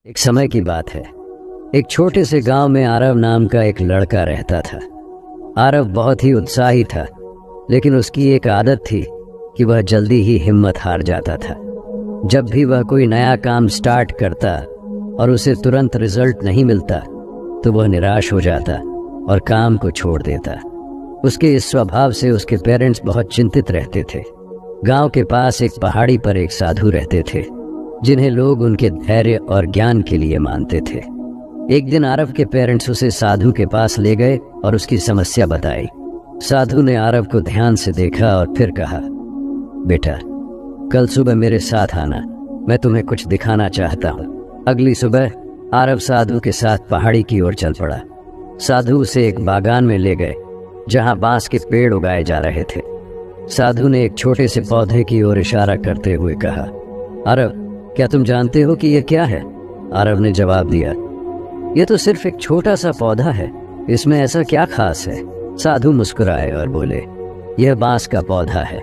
एक समय की बात है। एक छोटे से गांव में आरव नाम का एक लड़का रहता था। आरव बहुत ही उत्साही था, लेकिन उसकी एक आदत थी कि वह जल्दी ही हिम्मत हार जाता था। जब भी वह कोई नया काम स्टार्ट करता और उसे तुरंत रिजल्ट नहीं मिलता तो वह निराश हो जाता और काम को छोड़ देता। उसके इस स्वभाव से उसके पेरेंट्स बहुत चिंतित रहते थे। गांव के पास एक पहाड़ी पर एक साधु रहते थे जिन्हें लोग उनके धैर्य और ज्ञान के लिए मानते थे। एक दिन आरव के पेरेंट्स उसे साधु के पास ले गए और उसकी समस्या बताई। साधु ने आरव को ध्यान से देखा और फिर कहा, बेटा कल सुबह मेरे साथ आना, मैं तुम्हें कुछ दिखाना चाहता हूँ। अगली सुबह आरव साधु के साथ पहाड़ी की ओर चल पड़ा। साधु उसे एक बागान में ले गए जहाँ बांस के पेड़ उगाए जा रहे थे। साधु ने एक छोटे से पौधे की ओर इशारा करते हुए कहा, आरव क्या तुम जानते हो कि यह क्या है? आरव ने जवाब दिया, यह तो सिर्फ एक छोटा सा पौधा है, इसमें ऐसा क्या खास है? साधु मुस्कुराए और बोले, यह बांस का पौधा है।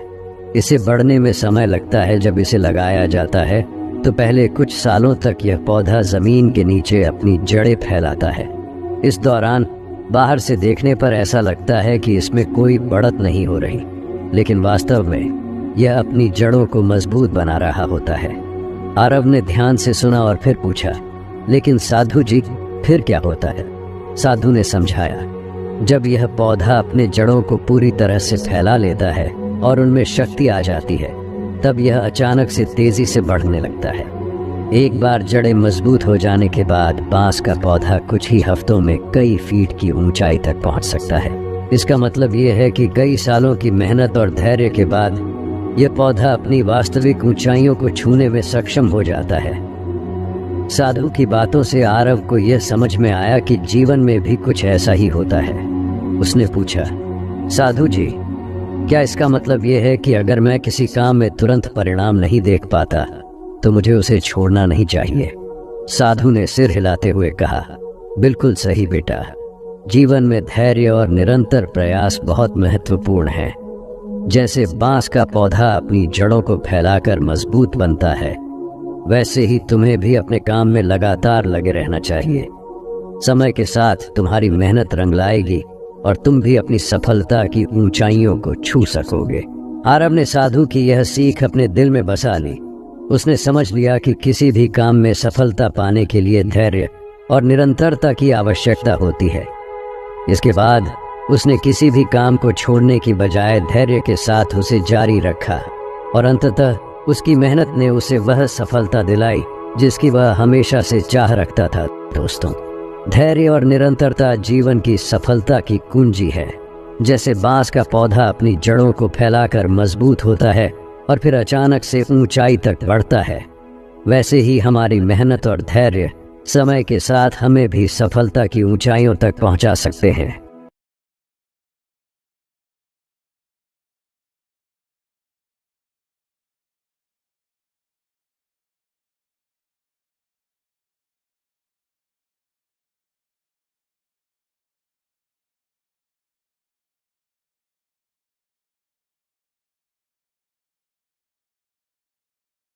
इसे बढ़ने में समय लगता है। जब इसे लगाया जाता है तो पहले कुछ सालों तक यह पौधा जमीन के नीचे अपनी जड़ें फैलाता है। इस दौरान बाहर से देखने पर ऐसा लगता है कि इसमें कोई बढ़त नहीं हो रही, लेकिन वास्तव में यह अपनी जड़ों को मजबूत बना रहा होता है। आरव ने ध्यान से सुना और फिर पूछा, लेकिन साधु जी फिर क्या होता है? साधु ने समझाया, जब यह पौधा अपने जड़ों को पूरी तरह से फैला लेता है और उनमें शक्ति आ जाती है, तब यह अचानक से तेजी से बढ़ने लगता है। एक बार जड़ें मजबूत हो जाने के बाद बांस का पौधा कुछ ही हफ्तों में कई फीट की ऊंचाई तक पहुंच सकता है। इसका मतलब यह है कि कई सालों की मेहनत और धैर्य के बाद यह पौधा अपनी वास्तविक ऊंचाइयों को छूने में सक्षम हो जाता है। साधु की बातों से आरव को यह समझ में आया कि जीवन में भी कुछ ऐसा ही होता है। उसने पूछा, साधु जी क्या इसका मतलब यह है कि अगर मैं किसी काम में तुरंत परिणाम नहीं देख पाता तो मुझे उसे छोड़ना नहीं चाहिए? साधु ने सिर हिलाते हुए कहा, बिल्कुल सही बेटा, जीवन में धैर्य और निरंतर प्रयास बहुत महत्वपूर्ण है। जैसे बांस का पौधा अपनी जड़ों को फैलाकर मजबूत बनता है, वैसे ही तुम्हें भी अपने काम में लगातार लगे रहना चाहिए। समय के साथ तुम्हारी मेहनत रंग लाएगी और तुम भी अपनी सफलता की ऊंचाइयों को छू सकोगे। आरव ने साधु की यह सीख अपने दिल में बसा ली। उसने समझ लिया कि किसी भी काम में सफलता पाने के लिए धैर्य और निरंतरता की आवश्यकता होती है। इसके बाद उसने किसी भी काम को छोड़ने की बजाय धैर्य के साथ उसे जारी रखा और अंततः उसकी मेहनत ने उसे वह सफलता दिलाई जिसकी वह हमेशा से चाह रखता था। दोस्तों, धैर्य और निरंतरता जीवन की सफलता की कुंजी है। जैसे बांस का पौधा अपनी जड़ों को फैलाकर मजबूत होता है और फिर अचानक से ऊंचाई तक बढ़ता है, वैसे ही हमारी मेहनत और धैर्य समय के साथ हमें भी सफलता की ऊंचाइयों तक पहुंचा सकते हैं।